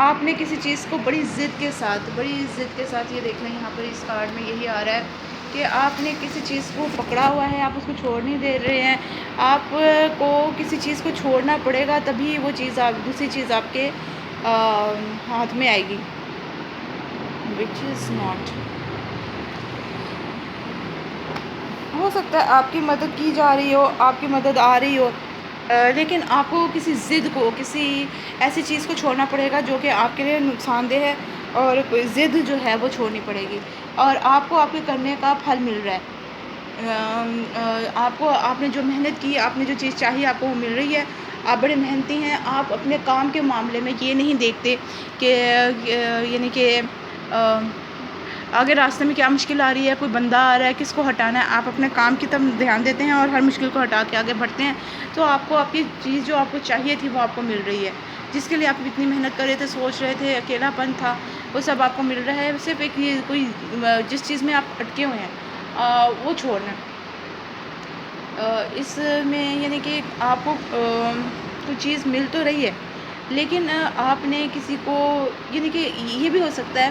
آپ نے کسی چیز کو بڑی ضد کے ساتھ یہ دیکھ لیں یہاں پر اس کارڈ میں یہی آ رہا ہے کہ آپ نے کسی چیز کو پکڑا ہوا ہے، آپ اس کو چھوڑ نہیں دے رہے ہیں، آپ کو کسی چیز کو چھوڑنا پڑے گا تبھی وہ چیز دوسری چیز آپ کے ہاتھ میں آئے گی. وچ از ناٹ، ہو سکتا ہے آپ کی مدد کی جا رہی ہو، آپ کی مدد آ رہی ہو، لیکن آپ کو کسی ضد کو، کسی ایسی چیز کو چھوڑنا پڑے گا جو کہ آپ کے لیے نقصان دہ ہے، اور کوئی ضد جو ہے وہ چھوڑنی پڑے گی، اور آپ کو آپ کے کرنے کا پھل مل رہا ہے. آپ نے جو محنت کی، آپ نے جو چیز چاہی آپ کو وہ مل رہی ہے. آپ بڑے محنتی ہیں. آپ اپنے کام کے معاملے میں یہ نہیں دیکھتے کہ یعنی کہ آگے راستے میں کیا مشکل آ رہی ہے، کوئی بندہ آ رہا ہے، کس کو ہٹانا ہے. آپ اپنے کام کی طرف دھیان دیتے ہیں اور ہر مشکل کو ہٹا کے آگے بڑھتے ہیں. تو آپ کو آپ کی چیز جو آپ کو چاہیے تھی وہ آپ کو مل رہی ہے. جس کے لیے آپ اتنی محنت کر رہے تھے، سوچ رہے تھے، اکیلا پن تھا، وہ سب آپ کو مل رہا ہے. صرف ایک کوئی جس چیز میں آپ اٹکے ہوئے ہیں وہ چھوڑنا. اس میں یعنی کہ آپ کو کوئی چیز مل تو رہی ہے، لیکن آپ نے کسی کو، یعنی کہ یہ بھی ہو سکتا ہے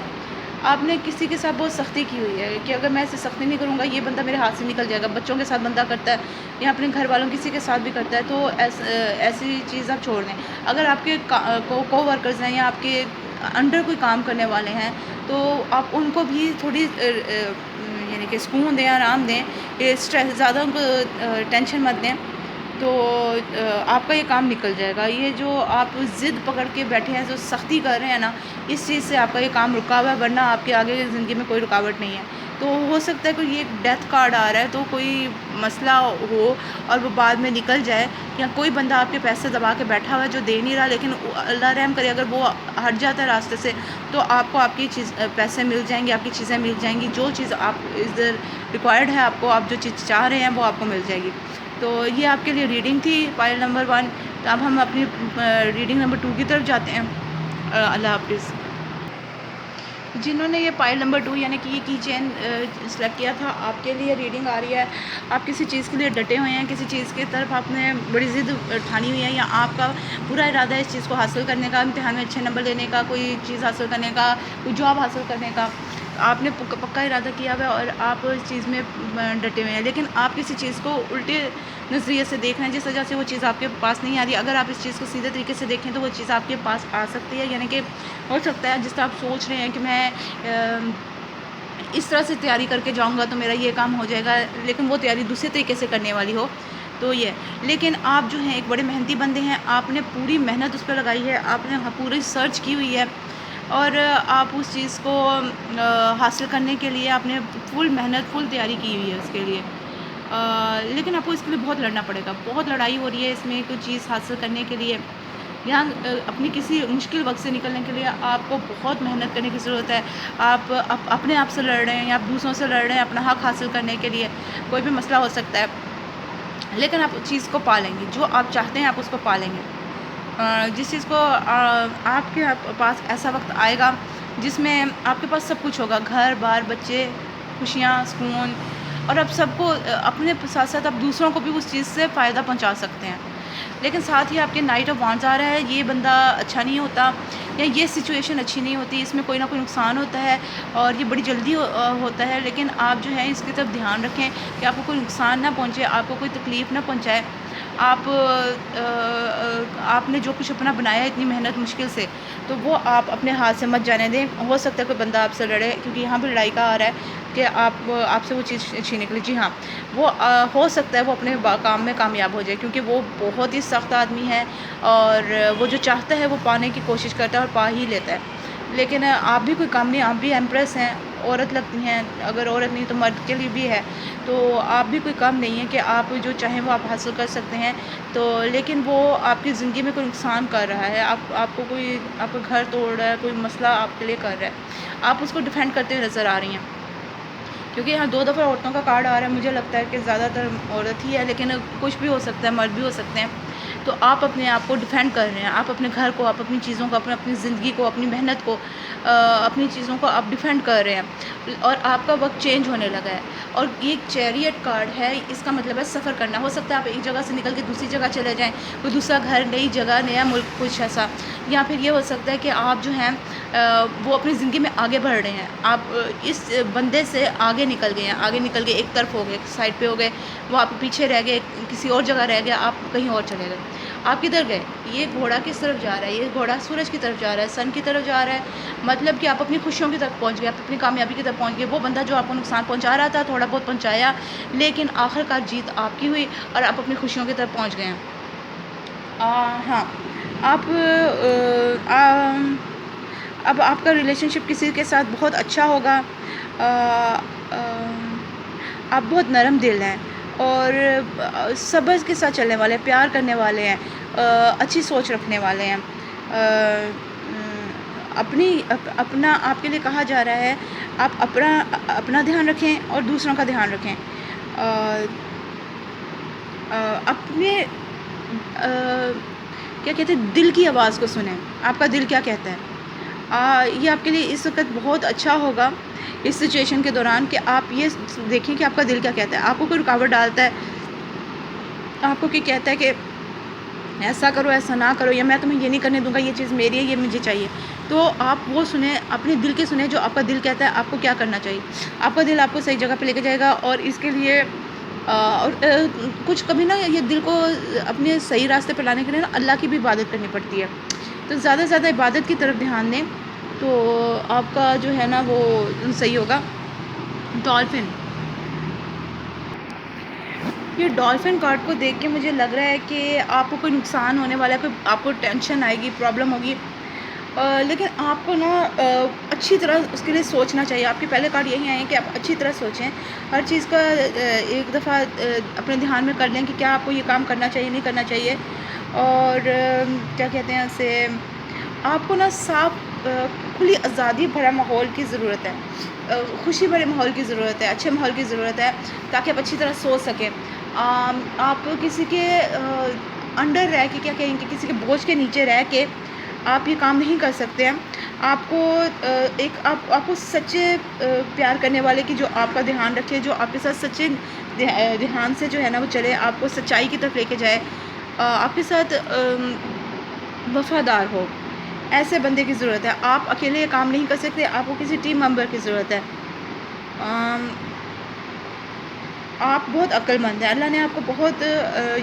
آپ نے کسی کے ساتھ بہت سختی کی ہوئی ہے کہ اگر میں اسے سختی نہیں کروں گا یہ بندہ میرے ہاتھ سے نکل جائے گا. بچوں کے ساتھ بندہ کرتا ہے یا اپنے گھر والوں کسی کے ساتھ بھی کرتا ہے، تو ایسی چیز آپ چھوڑ دیں. اگر آپ کے کو ورکرز ہیں یا آپ کے انڈر کوئی کام کرنے والے ہیں تو آپ ان کو بھی تھوڑی یعنی کہ سکون دیں، آرام دیں، اسٹریس زیادہ ان کو ٹینشن مت دیں، تو آپ کا یہ کام نکل جائے گا. یہ جو آپ ضد پکڑ کے بیٹھے ہیں، جو سختی کر رہے ہیں نا، اس چیز سے آپ کا یہ کام رکا ہوا ہے، ورنہ آپ کے آگے زندگی میں کوئی رکاوٹ نہیں ہے. تو ہو سکتا ہے کوئی یہ ڈیتھ کارڈ آ رہا ہے تو کوئی مسئلہ ہو اور وہ بعد میں نکل جائے، یا کوئی بندہ آپ کے پیسے دبا کے بیٹھا ہوا ہے جو دے نہیں رہا، لیکن اللہ رحم کرے اگر وہ ہٹ جاتا ہے راستے سے تو آپ کو آپ کی پیسے مل جائیں گے، آپ کی چیزیں مل جائیں گی. جو چیز آپ ادھر ریکوائرڈ ہے آپ کو، آپ جو چیز چاہ رہے ہیں وہ آپ کو مل جائے گی. تو یہ آپ کے لیے ریڈنگ تھی، پائل نمبر 1. تو اب ہم اپنی ریڈنگ نمبر 2 کی طرف جاتے ہیں. اللہ حافظ. جنہوں نے یہ پائل نمبر 2 یعنی کہ یہ کی چین سلیکٹ کیا تھا، آپ کے لیے ریڈنگ آ رہی ہے. آپ کسی چیز کے لیے ڈٹے ہوئے ہیں، کسی چیز کی طرف آپ نے بڑی ضد ٹھانی ہوئی ہے، یا آپ کا پورا ارادہ ہے اس چیز کو حاصل کرنے کا، امتحان میں اچھے نمبر لینے کا، کوئی چیز حاصل کرنے کا، کوئی جاب حاصل کرنے کا. آپ نے پکا ارادہ کیا ہوا ہے اور آپ اس چیز میں ڈٹے ہوئے ہیں، لیکن آپ کسی چیز کو الٹے نظریے سے دیکھ رہے ہیں جس وجہ سے وہ چیز آپ کے پاس نہیں آ رہی. اگر آپ اس چیز کو سیدھے طریقے سے دیکھیں تو وہ چیز آپ کے پاس آ سکتی ہے. یعنی کہ ہو سکتا ہے جس طرح آپ سوچ رہے ہیں کہ میں اس طرح سے تیاری کر کے جاؤں گا تو میرا یہ کام ہو جائے گا، لیکن وہ تیاری دوسرے طریقے سے کرنے والی ہو تو یہ. لیکن آپ جو ہیں ایک بڑے محنتی بندے ہیں، آپ نے پوری محنت اس پہ لگائی ہے، آپ نے پوری سرچ کی ہوئی ہے، اور آپ اس چیز کو حاصل کرنے کے لیے آپ نے فل محنت، فل تیاری کی ہوئی ہے اس کے لیے. لیکن آپ کو اس کے لیے بہت لڑنا پڑے گا، بہت لڑائی ہو رہی ہے اس میں کوئی چیز حاصل کرنے کے لیے. یہاں اپنی کسی مشکل وقت سے نکلنے کے لیے آپ کو بہت محنت کرنے کی ضرورت ہے. آپ اپنے آپ سے لڑ رہے ہیں یا آپ دوسروں سے لڑ رہے ہیں اپنا حق حاصل کرنے کے لیے. کوئی بھی مسئلہ ہو سکتا ہے، لیکن آپ اس چیز کو پا لیں گے. جو آپ چاہتے ہیں آپ اس کو پا لیں گے. جس چیز کو آپ کے پاس ایسا وقت آئے گا جس میں آپ کے پاس سب کچھ ہوگا، گھر بار، بچے، خوشیاں، سکون، اور آپ سب کو اپنے ساتھ ساتھ آپ دوسروں کو بھی اس چیز سے فائدہ پہنچا سکتے ہیں. لیکن ساتھ ہی آپ کے نائٹ آف وانڈز آ رہا ہے، یہ بندہ اچھا نہیں ہوتا، یا یہ سچویشن اچھی نہیں ہوتی، اس میں کوئی نہ کوئی نقصان ہوتا ہے اور یہ بڑی جلدی ہوتا ہے. لیکن آپ جو ہے اس کی طرف دھیان رکھیں کہ آپ کو کوئی نقصان نہ پہنچے، آپ کو کوئی تکلیف نہ پہنچائے. آپ نے جو کچھ اپنا بنایا ہے اتنی محنت مشکل سے، تو وہ آپ اپنے ہاتھ سے مت جانے دیں. ہو سکتا ہے کوئی بندہ آپ سے لڑے، کیونکہ یہاں بھی لڑائی کا آ رہا ہے کہ آپ سے وہ چیز چھین نکلی. جی ہاں، وہ ہو سکتا ہے وہ اپنے کام میں کامیاب ہو جائے، کیونکہ وہ بہت ہی سخت آدمی ہے اور وہ جو چاہتا ہے وہ پانے کی کوشش کرتا ہے اور پا ہی لیتا ہے. لیکن آپ بھی کوئی کام نہیں، آپ بھی ایمپریس ہیں، عورت لگتی ہیں، اگر عورت نہیں تو مرد کے لیے بھی ہے، تو آپ بھی کوئی کم نہیں ہے کہ آپ جو چاہیں وہ آپ حاصل کر سکتے ہیں. تو لیکن وہ آپ کی زندگی میں کوئی نقصان کر رہا ہے، آپ کو کوئی آپ کا گھر توڑ رہا ہے، کوئی مسئلہ آپ کے لیے کر رہا ہے، آپ اس کو ڈیفینڈ کرتے ہوئے نظر آ رہی ہیں. کیونکہ یہاں 2 دفعہ عورتوں کا کارڈ آ رہا ہے، مجھے لگتا ہے کہ زیادہ تر عورت ہی ہے، لیکن کچھ بھی ہو سکتا ہے، مرد بھی ہو سکتے ہیں. تو آپ اپنے آپ کو ڈیفینڈ کر رہے ہیں، آپ اپنے گھر کو، آپ اپنی چیزوں کو، اپنی زندگی کو، اپنی محنت کو، اپنی چیزوں کو آپ ڈیفینڈ کر رہے ہیں. اور آپ کا وقت چینج ہونے لگا ہے. اور یہ چیریٹ کارڈ ہے، اس کا مطلب ہے سفر کرنا. ہو سکتا ہے آپ ایک جگہ سے نکل کے دوسری جگہ چلے جائیں، کوئی دوسرا گھر، نئی جگہ، نیا ملک، کچھ ایسا. یا پھر یہ ہو سکتا ہے کہ آپ جو ہیں وہ اپنی زندگی میں آگے بڑھ رہے ہیں، آپ اس بندے سے آگے نکل گئے ہیں، آگے نکل کے ایک طرف ہو گئے، سائڈ پہ ہو گئے، وہ آپ پیچھے رہ گئے، کسی اور جگہ رہ گیا، آپ کہیں اور چلے گئے. آپ کدھر گئے؟ یہ گھوڑا کس طرف جا رہا ہے؟ یہ گھوڑا سورج کی طرف جا رہا ہے، سن کی طرف جا رہا ہے. مطلب کہ آپ اپنی خوشیوں کی طرف پہنچ گئے، آپ اپنی کامیابی کی طرف پہنچ گئے. وہ بندہ جو آپ کو نقصان پہنچا رہا تھا، تھوڑا بہت پہنچایا، لیکن آخر کار جیت آپ کی ہوئی اور آپ اپنی خوشیوں کی طرف پہنچ گئے ہیں. ہاں، آپ اب آپ کا ریلیشن شپ کسی کے ساتھ بہت اچھا ہوگا. آپ بہت نرم دل ہیں اور صبر کے ساتھ چلنے والے ہیں، پیار کرنے والے ہیں، اچھی سوچ رکھنے والے ہیں. اپنا آپ کے لیے کہا جا رہا ہے آپ اپنا دھیان رکھیں اور دوسروں کا دھیان رکھیں. اپنے کیا کہتے ہیں، دل کی آواز کو سنیں. آپ کا دل کیا کہتا ہے؟ یہ آپ کے لیے اس وقت بہت اچھا ہوگا اس سچویشن کے دوران کہ آپ یہ دیکھیں کہ آپ کا دل کیا کہتا ہے. آپ کو کوئی رکاوٹ ڈالتا ہے، آپ کو کوئی کہتا ہے کہ ایسا کرو، ایسا نہ کرو، یا میں تمہیں یہ نہیں کرنے دوں گا، یہ چیز میری ہے، یہ مجھے چاہیے، تو آپ وہ سنیں، اپنے دل کے سنیں جو آپ کا دل کہتا ہے آپ کو کیا کرنا چاہیے. آپ کا دل آپ کو صحیح جگہ پہ لے کے جائے گا. اور اس کے لیے کچھ کبھی نا یہ دل کو اپنے صحیح راستے پہ لانے کے لیے نا اللہ کی بھی عبادت کرنی پڑتی ہے. تو زیادہ سے زیادہ عبادت کی طرف دھیان دیں تو آپ کا جو ہے نا وہ صحیح ہوگا. ڈالفن، یہ ڈالفن کارڈ کو دیکھ کے مجھے لگ رہا ہے کہ آپ کو کوئی نقصان ہونے والا ہے، کوئی آپ کو ٹینشن آئے گی، پرابلم ہوگی. لیکن آپ کو نا اچھی طرح اس کے لیے سوچنا چاہیے. آپ کے پہلے کارڈ یہی آئے ہیں کہ آپ اچھی طرح سوچیں، ہر چیز کا ایک دفعہ اپنے دھیان میں کر لیں کہ کیا آپ کو یہ کام کرنا چاہیے، نہیں کرنا چاہیے. اور کیا کہتے ہیں اسے، آپ کو نا صاف کھلی آزادی بھرا ماحول کی ضرورت ہے، خوشی بھرے ماحول کی ضرورت ہے، اچھے ماحول کی ضرورت ہے تاکہ آپ اچھی طرح سوچ سکیں. آپ کسی کے انڈر رہ کے، کیا کہیں کہ کسی کے بوجھ کے نیچے رہ کے آپ یہ کام نہیں کر سکتے ہیں. آپ کو آپ کو سچے پیار کرنے والے کی جو آپ کا دھیان رکھے، جو آپ کے ساتھ سچے دھیان سے جو ہے نا وہ چلے، آپ کو سچائی کی طرف لے کے جائے، آپ کے ساتھ وفادار ہو، ایسے بندے کی ضرورت ہے. آپ اکیلے یہ کام نہیں کر سکتے، آپ کو کسی ٹیم ممبر کی ضرورت ہے. آپ بہت عقل مند ہیں، اللہ نے آپ کو بہت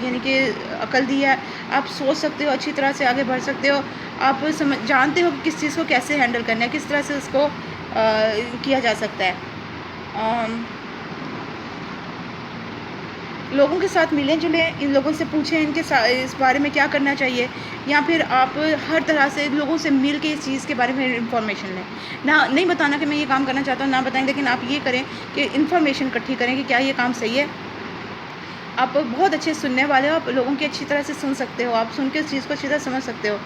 یعنی کہ عقل دی ہے. آپ سوچ سکتے ہو، اچھی طرح سے آگے بڑھ سکتے ہو. آپ جانتے ہو کہ کس چیز کو کیسے ہینڈل کرنا ہے، کس طرح سے اس کو کیا جا سکتا ہے. لوگوں کے ساتھ ملیں جلیں، ان لوگوں سے پوچھیں ان کے اس بارے میں کیا کرنا چاہیے، یا پھر آپ ہر طرح سے لوگوں سے مل کے اس چیز کے بارے میں انفارمیشن لیں. نہیں بتانا کہ میں یہ کام کرنا چاہتا ہوں، نہ بتائیں، لیکن آپ یہ کریں کہ انفارمیشن اکٹھی کریں کہ کیا یہ کام صحیح ہے. آپ بہت اچھے سننے والے ہو، آپ لوگوں کی اچھی طرح سے سن سکتے ہو، آپ سن کے اس چیز کو اچھی طرح سمجھ سکتے ہو.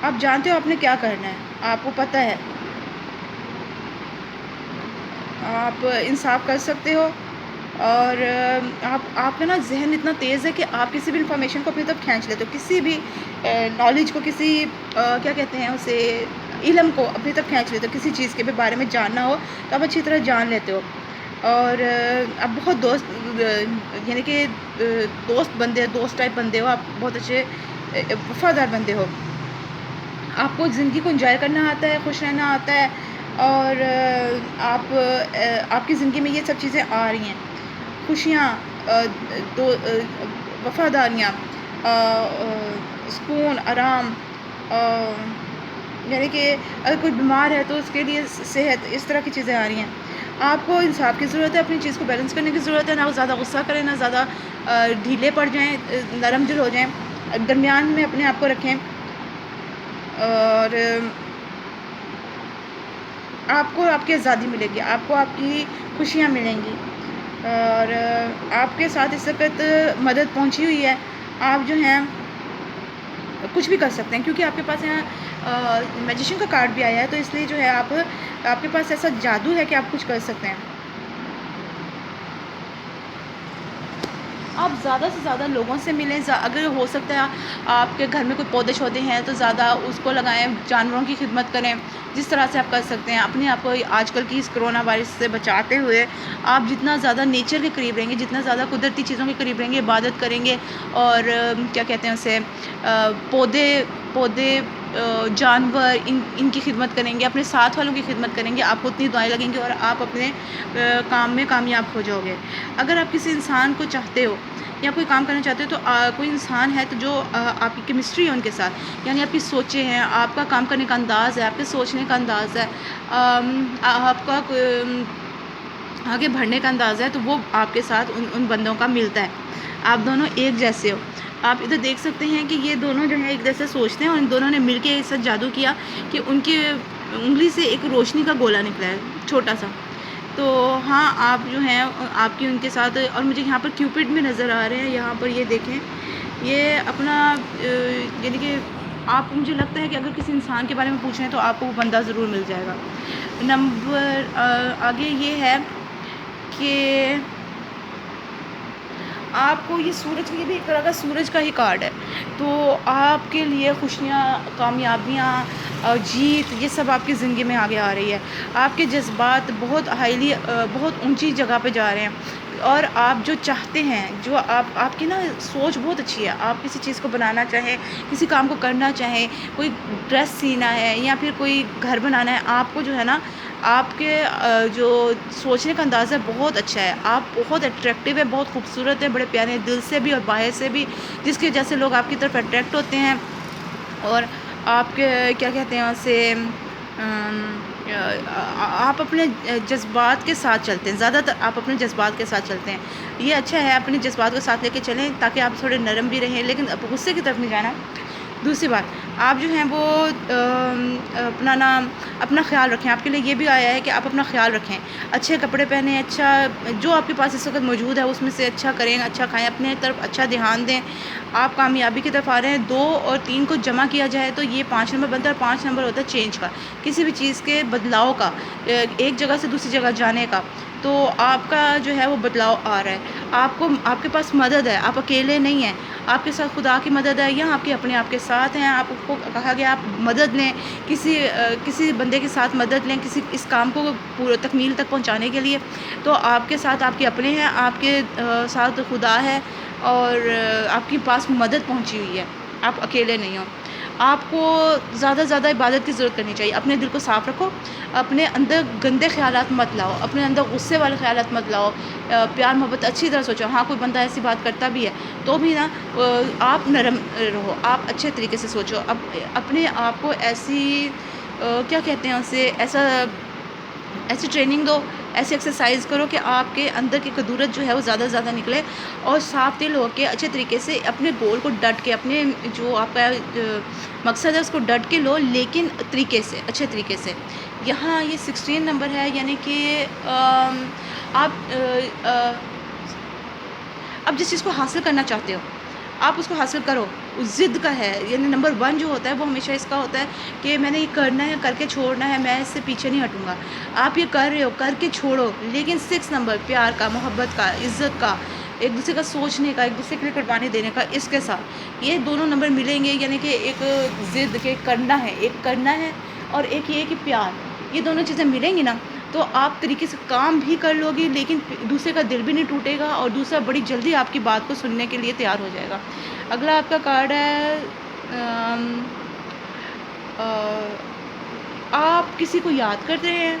آپ جانتے ہو آپ نے کیا کرنا ہے، آپ کو پتہ ہے، آپ انصاف کر سکتے ہو. اور آپ کا نا ذہن اتنا تیز ہے کہ آپ کسی بھی انفارمیشن کو اپنی طرف کھینچ لیتے ہو، کسی بھی نالج کو، کسی کیا کہتے ہیں اسے، علم کو اپنی طرف کھینچ لیتے ہو. کسی چیز کے بارے میں جاننا ہو تو آپ اچھی طرح جان لیتے ہو. اور آپ بہت یعنی کہ دوست ٹائپ بندے ہو. آپ بہت اچھے وفادار بندے ہو. آپ کو زندگی کو انجوائے کرنا آتا ہے، خوش رہنا آتا ہے. اور آپ کی زندگی میں یہ سب چیزیں آ رہی ہیں، خوشیاں، وفاداریاں، سکون، آرام، یعنی کہ اگر کوئی بیمار ہے تو اس کے لیے صحت، اس طرح کی چیزیں آ رہی ہیں. آپ کو انصاف کی ضرورت ہے، اپنی چیز کو بیلنس کرنے کی ضرورت ہے. نہ وہ زیادہ غصہ کریں، نہ زیادہ ڈھیلے پڑ جائیں، نرم دل ہو جائیں، درمیان میں اپنے آپ کو رکھیں. اور آپ کو آپ کی آزادی ملے گی، آپ کو آپ کی خوشیاں ملیں گی. اور آپ کے ساتھ اس وقت مدد پہنچی ہوئی ہے. آپ جو ہیں کچھ بھی کر سکتے ہیں، کیونکہ آپ کے پاس یہاں میجیشین کا کارڈ بھی آیا ہے، تو اس لیے جو ہے آپ کے پاس ایسا جادو ہے کہ آپ کچھ کر سکتے ہیں. آپ زیادہ سے زیادہ لوگوں سے ملیں، اگر ہو سکتا ہے آپ کے گھر میں کوئی پودے شودے ہیں تو زیادہ اس کو لگائیں، جانوروں کی خدمت کریں جس طرح سے آپ کر سکتے ہیں. اپنے آپ کو آج کل کی اس کرونا وائرس سے بچاتے ہوئے آپ جتنا زیادہ نیچر کے قریب رہیں گے، جتنا زیادہ قدرتی چیزوں کے قریب رہیں گے، عبادت کریں گے اور کیا کہتے ہیں اسے، پودے جانور ان کی خدمت کریں گے، اپنے ساتھ والوں کی خدمت کریں گے، آپ کو اتنی دعائیں لگیں گی اور آپ اپنے کام میں کامیاب ہو جاؤ گے. اگر آپ کسی انسان کو چاہتے ہو یا کوئی کام کرنا چاہتے ہو تو کوئی انسان ہے تو جو آپ کی کیمسٹری ہے ان کے ساتھ، یعنی آپ کی سوچیں ہیں، آپ کا کام کرنے کا انداز ہے، آپ کے سوچنے کا انداز ہے، آپ کا آگے بڑھنے کا انداز ہے، تو وہ آپ کے ساتھ ان بندوں کا ملتا ہے. آپ دونوں ایک جیسے ہو. آپ ادھر دیکھ سکتے ہیں کہ یہ دونوں جو ہیں ایک جیسے سوچتے ہیں اور ان دونوں نے مل کے ایک ساتھ جادو کیا کہ ان کی انگلی سے ایک روشنی کا گولا نکلا ہے چھوٹا سا. تو ہاں آپ جو ہیں آپ کی ان کے ساتھ، اور مجھے یہاں پر کیوپڈ میں نظر آ رہے ہیں. یہاں پر یہ دیکھیں، یہ اپنا یعنی کہ آپ، مجھے لگتا ہے کہ اگر کسی انسان کے بارے میں پوچھ رہے ہیں تو آپ کو وہ بندہ ضرور مل جائے گا. نمبر آگے یہ ہے کہ آپ کو یہ سورج، یہ بھی ایک طرح کا سورج کا ہی کارڈ ہے. تو آپ کے لیے خوشیاں، کامیابیاں، جیت، یہ سب آپ کی زندگی میں آگے آ رہی ہے. آپ کے جذبات بہت بہت اونچی جگہ پہ جا رہے ہیں اور آپ جو چاہتے ہیں، جو آپ کی نا سوچ بہت اچھی ہے. آپ کسی چیز کو بنانا چاہیں، کسی کام کو کرنا چاہیں، کوئی ڈریس سینا ہے یا پھر کوئی گھر بنانا ہے، آپ کو جو ہے نا، آپ کے جو سوچنے کا انداز ہے بہت اچھا ہے. آپ بہت اٹریکٹیو ہے، بہت خوبصورت ہے، بڑے پیارے ہیں دل سے بھی اور باہر سے بھی، جس کے جیسے لوگ آپ کی طرف اٹریکٹ ہوتے ہیں. اور آپ کے کیا کہتے ہیں اسے، آپ اپنے جذبات کے ساتھ چلتے ہیں. زیادہ تر آپ اپنے جذبات کے ساتھ چلتے ہیں. یہ اچھا ہے، اپنے جذبات کو ساتھ لے کے چلیں تاکہ آپ تھوڑے نرم بھی رہیں، لیکن غصے کی طرف نہیں جانا. دوسری بات، آپ جو ہیں وہ اپنا خیال رکھیں. آپ کے لیے یہ بھی آیا ہے کہ آپ اپنا خیال رکھیں، اچھے کپڑے پہنیں، اچھا جو آپ کے پاس اس وقت موجود ہے اس میں سے اچھا کریں، اچھا کھائیں، اپنے طرف اچھا دھیان دیں. آپ کامیابی کی طرف آ رہے ہیں. 2 اور 3 کو جمع کیا جائے تو یہ 5 نمبر بنتا ہے. 5 نمبر ہوتا ہے چینج کا، کسی بھی چیز کے بدلاؤ کا، ایک جگہ سے دوسری جگہ جانے کا. تو آپ کا جو ہے وہ بدلاؤ آ رہا ہے. آپ کے پاس مدد ہے، آپ اکیلے نہیں ہیں. آپ کے ساتھ خدا کی مدد ہے یا آپ کے اپنے آپ کے ساتھ ہیں. آپ کو کہا گیا آپ مدد لیں، کسی بندے کے ساتھ مدد لیں اس کام کو پورا تکمیل تک پہنچانے کے لیے. تو آپ کے ساتھ آپ کے اپنے ہیں، آپ کے ساتھ خدا ہے اور آپ کے پاس مدد پہنچی ہوئی ہے. آپ اکیلے نہیں ہو. آپ کو زیادہ سے زیادہ عبادت کی ضرورت کرنی چاہیے. اپنے دل کو صاف رکھو، اپنے اندر گندے خیالات مت لاؤ، اپنے اندر غصے والے خیالات مت لاؤ. پیار محبت اچھی طرح سوچو. ہاں کوئی بندہ ایسی بات کرتا بھی ہے تو بھی نا، آپ نرم رہو، آپ اچھے طریقے سے سوچو. اپنے آپ کو ایسی کیا کہتے ہیں اسے، ایسی ٹریننگ دو، ایسی ایکسرسائز کرو کہ آپ کے اندر کی قدورت جو ہے وہ زیادہ سے زیادہ نکلے اور صاف دل ہو کے اچھے طریقے سے اپنے گول کو ڈٹ کے، اپنے جو آپ کا مقصد ہے اس کو ڈٹ کے لو، لیکن طریقے سے، اچھے طریقے سے. یہاں یہ 16 نمبر ہے، یعنی کہ آپ جس چیز کو حاصل کرنا چاہتے ہو آپ اس کو حاصل کرو. ضد کا ہے، یعنی نمبر 1 جو ہوتا ہے وہ ہمیشہ اس کا ہوتا ہے کہ میں نے یہ کرنا ہے، کر کے چھوڑنا ہے، میں اس سے پیچھے نہیں ہٹوں گا. آپ یہ کر رہے ہو، کر کے چھوڑو. لیکن 6 نمبر، پیار کا، محبت کا، عزت کا، ایک دوسرے کا سوچنے کا، ایک دوسرے کے لیے قربانی دینے کا، اس کے ساتھ یہ دونوں نمبر ملیں گے. یعنی کہ ایک ضد کے کرنا ہے، ایک کرنا ہے، اور ایک یہ کہ پیار، یہ دونوں چیزیں ملیں گی نا تو آپ طریقے سے کام بھی کر لو گی، لیکن دوسرے کا دل بھی نہیں ٹوٹے گا اور دوسرا بڑی جلدی آپ کی بات کو سننے کے لیے تیار ہو جائے گا. اگلا آپ کا کارڈ ہے، آپ کسی کو یاد کر رہے ہیں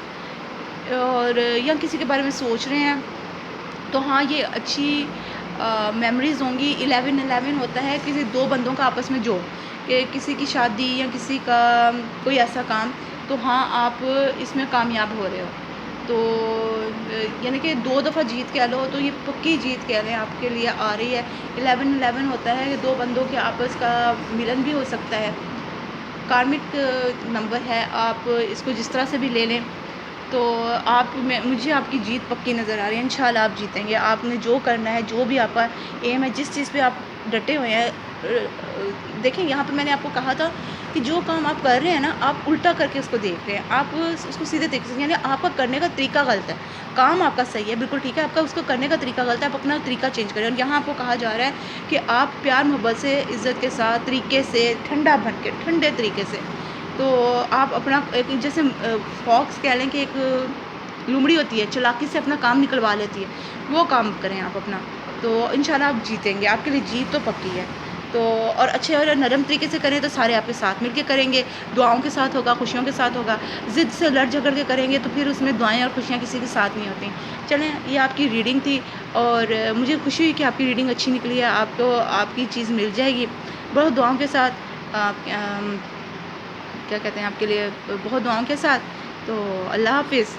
اور یا کسی کے بارے میں سوچ رہے ہیں تو ہاں یہ اچھی میموریز ہوں گی. 11 ہوتا ہے کسی 2 بندوں کا آپس میں جوڑ، کہ کسی کی شادی یا کسی کا کوئی ایسا کام، تو ہاں آپ اس میں کامیاب ہو رہے ہو. تو یعنی کہ 2 دفعہ جیت کہہ لو تو یہ پکی جیت کہہ لیں آپ کے لیے آ رہی ہے. 11 ہوتا ہے کہ 2 بندوں کے آپس کا ملن بھی ہو سکتا ہے. کارمک نمبر ہے، آپ اس کو جس طرح سے بھی لے لیں. تو مجھے آپ کی جیت پکی نظر آ رہی ہے. انشاءاللہ آپ جیتیں گے. آپ نے جو کرنا ہے، جو بھی آپ کا ایم ہے، جس چیز پہ آپ ڈٹے ہوئے ہیں، دیکھیں یہاں پہ میں نے آپ کو کہا تھا کہ جو کام آپ کر رہے ہیں نا آپ الٹا کر کے اس کو دیکھ رہے ہیں، آپ اس کو سیدھے طریقے سے، یعنی آپ کا کرنے کا طریقہ غلط ہے، کام آپ کا صحیح ہے بالکل ٹھیک ہے، آپ کا اس کو کرنے کا طریقہ غلط ہے، آپ اپنا طریقہ چینج کریں۔ اور یہاں آپ کو کہا جا رہا ہے کہ آپ پیار محبت سے، عزت کے ساتھ، طریقے سے، ٹھنڈا بن کے، ٹھنڈے طریقے سے، تو آپ اپنا ایک جیسے فاکس کہہ لیں کہ ایک لومڑی ہوتی ہے، چلاکی سے اپنا کام نکلوا لیتی ہے، وہ کام کریں آپ اپنا، تو انشاءاللہ آپ جیتیں گے، آپ کے لیے جیت تو پکی ہے۔ تو اور اچھے اور نرم طریقے سے کریں تو سارے آپ کے ساتھ مل کے کریں گے، دعاؤں کے ساتھ ہوگا، خوشیوں کے ساتھ ہوگا۔ ضد سے لڑ جھگڑ کے کریں گے تو پھر اس میں دعائیں اور خوشیاں کسی کے ساتھ نہیں ہوتی۔ چلیں یہ آپ کی ریڈنگ تھی، اور مجھے خوشی ہوئی کہ آپ کی ریڈنگ اچھی نکلی ہے، آپ کو آپ کی چیز مل جائے گی بہت دعاؤں کے ساتھ، کیا کہتے ہیں آپ کے لیے بہت دعاؤں کے ساتھ۔ تو اللہ حافظ۔